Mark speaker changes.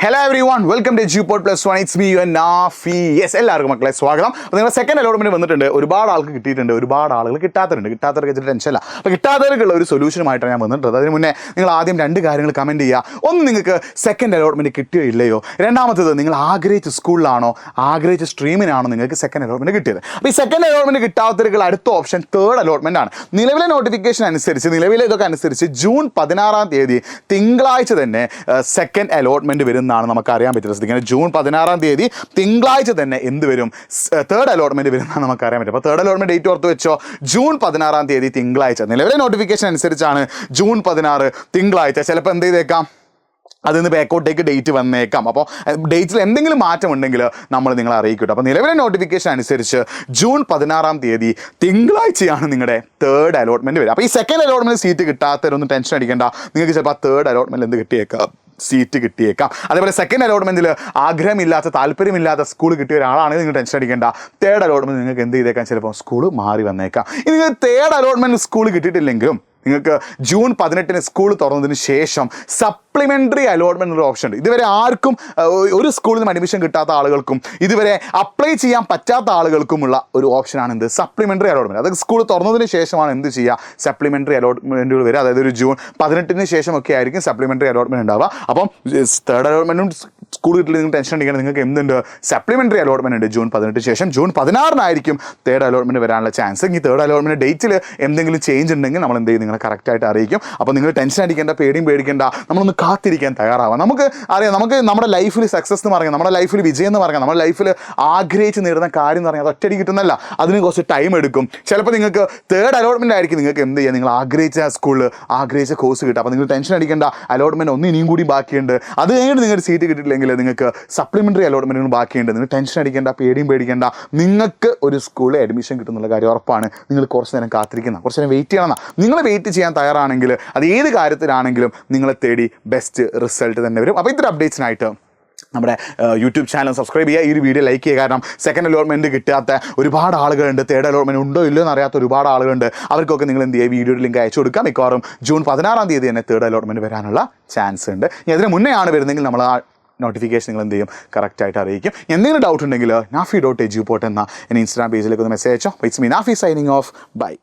Speaker 1: Hello everyone, welcome to Juport Plus One. It's me, your Nafi. Yes, എല്ലാവർക്കും മക്കളെ സ്വാഗതം. അപ്പോൾ നിങ്ങളുടെ സെക്കൻഡ് അലോട്ട്മെന്റ് വന്നിട്ടുണ്ട്. ഒരുപാട് ആൾക്ക് കിട്ടിയിട്ടുണ്ട്, ഒരുപാട് ആളുകൾ കിട്ടാത്തവർക്ക് ടെൻഷൻ ഇല്ല. അപ്പോൾ കിട്ടാത്തവർക്കുള്ള ഒരു സൊല്യൂഷനുമായിട്ടാണ് ഞാൻ വന്നിട്ടുള്ളത്. അതിന് മുന്നേ നിങ്ങൾ ആദ്യം രണ്ട് കാര്യങ്ങൾ കമൻറ്റ് ചെയ്യുക. ഒന്ന്, നിങ്ങൾക്ക് സെക്കൻഡ് അലോട്ട്മെന്റ് കിട്ടിയോ ഇല്ലയോ. രണ്ടാമത്തേത്, നിങ്ങൾ ആഗ്രഹിച്ച സ്കൂളിലാണോ ആഗ്രഹിച്ച സ്ട്രീമിനാണോ നിങ്ങൾക്ക് സെക്കൻഡ് അലോട്ട്മെന്റ് കിട്ടിയത്. അപ്പോൾ ഈ സെക്കൻഡ് അലോട്ട്മെന്റ് കിട്ടാത്തവർക്കുള്ള അടുത്ത ഓപ്ഷൻ തേർഡ് അലോട്ട്മെന്റ് ആണ്. നിലവിലെ നോട്ടിഫിക്കേഷൻ അനുസരിച്ച്, നിലവിലെ ഇതൊക്കെ അനുസരിച്ച് ജൂൺ 16 തിങ്കളാഴ്ച തന്നെ സെക്കൻഡ് അലോട്ട്മെന്റ് വരുന്നതാണ് നമുക്ക് അറിയാൻ പറ്റുന്നത്. ശ്രദ്ധിക്കുന്നത്, ജൂൺ 16 തിങ്കളാഴ്ച തന്നെ എന്ത് വരും, തേർഡ് അലോട്ട്മെന്റ് വരുന്നതാണ് നമുക്ക് അറിയാൻ പറ്റും. അപ്പോൾ തേർഡ് അലോട്ട്മെന്റ് ഡേറ്റ് ഓർത്ത് വെച്ചോ, ജൂൺ 16 തിങ്കളാഴ്ച. നിലവിലെ നോട്ടിഫിക്കേഷൻ അനുസരിച്ചാണ് ജൂൺ 16 തിങ്കളാഴ്ച. ചിലപ്പോൾ എന്ത് ചെയ്തേക്കാം, അതിൽ ബാക്കോട്ടേക്ക് ഡേറ്റ് വന്നേക്കാം. അപ്പോൾ ഡേറ്റിൽ എന്തെങ്കിലും മാറ്റം ഉണ്ടെങ്കിൽ നമ്മൾ നിങ്ങളെ അറിയിക്കട്ടെ. അപ്പോൾ നിലവിലെ നോട്ടിഫിക്കേഷൻ അനുസരിച്ച് ജൂൺ 16 തിങ്കളാഴ്ചയാണ് നിങ്ങളുടെ തേർഡ് അലോട്ട്മെന്റ് വരിക. അപ്പോൾ ഈ സെക്കൻഡ് അലോട്ട്മെന്റ് സീറ്റ് കിട്ടാത്തവരൊന്നും ടെൻഷൻ അടിക്കേണ്ട. നിങ്ങൾക്ക് ചിലപ്പോൾ തേർഡ് അലോട്ട്മെന്റ് എന്ത് കിട്ടിയേക്കാം, സീറ്റ് കിട്ടിയേക്കാം. അതേപോലെ സെക്കൻഡ് അലോട്ട്മെന്റിൽ ആഗ്രഹമില്ലാത്ത, താല്പര്യമില്ലാത്ത സ്കൂൾ കിട്ടിയ ഒരാളാണെങ്കിൽ നിങ്ങൾ ടെൻഷൻ അടിക്കേണ്ട. തേർഡ് അലോട്ട്മെന്റ് നിങ്ങൾക്ക് എന്ത് ചെയ്തേക്കാം, ചിലപ്പോൾ സ്കൂൾ മാറി വന്നേക്കാം. ഇനി നിങ്ങൾക്ക് തേർഡ് അലോട്ട്മെന്റ് സ്കൂൾ കിട്ടിയിട്ടില്ലെങ്കിലും നിങ്ങൾക്ക് ജൂൺ 18 സ്കൂൾ തുറന്നതിന് ശേഷം സപ്ലിമെൻ്ററി അലോട്ട്മെൻ്റ് ഒരു ഓപ്ഷൻ ഉണ്ട്. ഇതുവരെ ആർക്കും, ഒരു സ്കൂളിൽ നിന്ന് അഡ്മിഷൻ കിട്ടാത്ത ആളുകൾക്കും ഇതുവരെ അപ്ലൈ ചെയ്യാൻ പറ്റാത്ത ആളുകൾക്കുമുള്ള ഒരു ഓപ്ഷനാണ് എന്ത്, സപ്ലിമെൻ്ററി അലോട്ട്മെൻറ്റ്. അത് സ്കൂൾ തുറന്നതിന് ശേഷമാണ് എന്ത് ചെയ്യുക, സപ്ലിമെൻ്ററി അലോട്ട്മെൻറ്റുകൾ വരിക. അതായത് ഒരു ജൂൺ 18 ശേഷമൊക്കെ ആയിരിക്കും സപ്ലിമെൻ്ററി അലോട്ട്മെൻറ്റ് ഉണ്ടാവുക. അപ്പം തേർഡ് അലോട്ട്മെൻറ്റും സ്കൂൾ കിട്ടില്ല, നിങ്ങൾ ടെൻഷൻ അടിക്കണം. നിങ്ങൾക്ക് എന്തുണ്ട്, സപ്ലിമെൻ്ററി അലോട്ട്മെൻറ്റ് ഉണ്ട് ജൂൺ 18 ശേഷം. ജൂൺ 16 തേർഡ് അലോട്ട്മെൻറ്റ് വരാനുള്ള ചാൻസ്. ഈ തേർഡ് അലോട്ട്മെൻറ്റ് ഡേറ്റിൽ എന്തെങ്കിലും ചേഞ്ച് ഉണ്ടെങ്കിൽ നമ്മൾ എന്ത് ചെയ്യും, നിങ്ങളെ കറക്റ്റായിട്ട് അറിയിക്കും. അപ്പോൾ നിങ്ങൾ ടെൻഷൻ അടിക്കേണ്ട, പേടിക്കേണ്ട. നമ്മളൊന്ന് കാത്തിരിക്കാൻ തയ്യാറാവാം. നമുക്ക് അറിയാം, നമുക്ക് നമ്മുടെ ലൈഫിൽ സക്സസ് എന്ന് പറയാം, നമ്മുടെ ലൈഫിൽ വിജയം എന്ന് പറയാം, നമ്മുടെ ലൈഫിൽ ആഗ്രഹിച്ച് നേടുന്ന കാര്യം എന്ന് പറഞ്ഞാൽ അത് ഒറ്റയടി കിട്ടുന്നല്ല. അതിന് കുറച്ച് ടൈം എടുക്കും. ചിലപ്പോൾ നിങ്ങൾക്ക് തേർഡ് അലോട്ട്മെൻ്റ് ആയിരിക്കും നിങ്ങൾക്ക് എന്ത് ചെയ്യുക, നിങ്ങൾ ആഗ്രഹിച്ച സ്കൂളിൽ ആഗ്രഹിച്ച കോഴ്സ് കിട്ടും. അപ്പോൾ നിങ്ങൾ ടെൻഷൻ അടിക്കേണ്ട. അലോട്ട്മെൻറ്റ് ഒന്ന് ഇനിയും കൂടി ബാക്കിയുണ്ട്. അത് കഴിഞ്ഞിട്ട് നിങ്ങൾക്ക് സീറ്റ് കിട്ടിയിട്ടില്ലെങ്കിൽ നിങ്ങൾക്ക് സപ്ലിമെൻ്ററി അലോട്ട്മെൻറ്റുകൾ ബാക്കിയുണ്ട്. നിങ്ങൾ ടെൻഷൻ അടിക്കേണ്ട, പേടിക്കേണ്ട. നിങ്ങൾക്ക് ഒരു സ്കൂളിൽ അഡ്മിഷൻ കിട്ടുന്നുള്ള കാര്യം ഉറപ്പാണ്. നിങ്ങൾ കുറച്ച് നേരം കാത്തിരിക്കുന്ന, കുറച്ച് നേരം വെയിറ്റ് ചെയ്യണം. നിങ്ങൾ വെയിറ്റ് ചെയ്യാൻ തയ്യാറാണെങ്കിൽ അത് ഏത് കാര്യത്തിലാണെങ്കിലും നിങ്ങളെ തേടി ബെസ്റ്റ് റിസൾട്ട് തന്നെ വരും. അപ്പോൾ ഇത്തരം അപ്ഡേറ്റ്സിനായിട്ട് നമ്മുടെ യൂട്യൂബ് ചാനൽ സബ്സ്ക്രൈബ് ചെയ്യുക, ഈ ഒരു വീഡിയോ ലൈക്ക് ചെയ്യുക. കാരണം സെക്കൻഡ് അലോട്ട്മെൻറ്റ് കിട്ടാത്ത ഒരുപാട് ആളുകളുണ്ട്, തേർഡ് അലോട്ട്മെൻറ്റ് ഉണ്ടോ ഇല്ലയോ എന്നറിയാത്ത ഒരുപാട് ആളുകളുണ്ട്. അവർക്കൊക്കെ നിങ്ങൾ എന്ത് ചെയ്യുക, വീഡിയോയുടെ ലിങ്ക് അയച്ചു കൊടുക്കാം. മിക്കവാറും ജൂൺ 16 തന്നെ തേർഡ് അലോട്ട്മെൻറ്റ് വരാനുള്ള ചാൻസ് ഉണ്ട്. ഇനി അതിന് മുന്നേ ആണ് വരുന്നെങ്കിൽ നമ്മൾ ആ നോട്ടിഫിക്കേഷൻ നിങ്ങൾ എന്ത് ചെയ്യും, കറക്റ്റായിട്ട് അറിയിക്കും. എന്തെങ്കിലും ഡൗട്ട് ഉണ്ടെങ്കിൽ nafi.eduport എന്ന എൻ്റെ ഇൻസ്റ്റാഗ്രാം പേജിലേക്ക് ഒന്ന് മെസ്സേജ് അയച്ചോ. It's me Nafi signing off. By.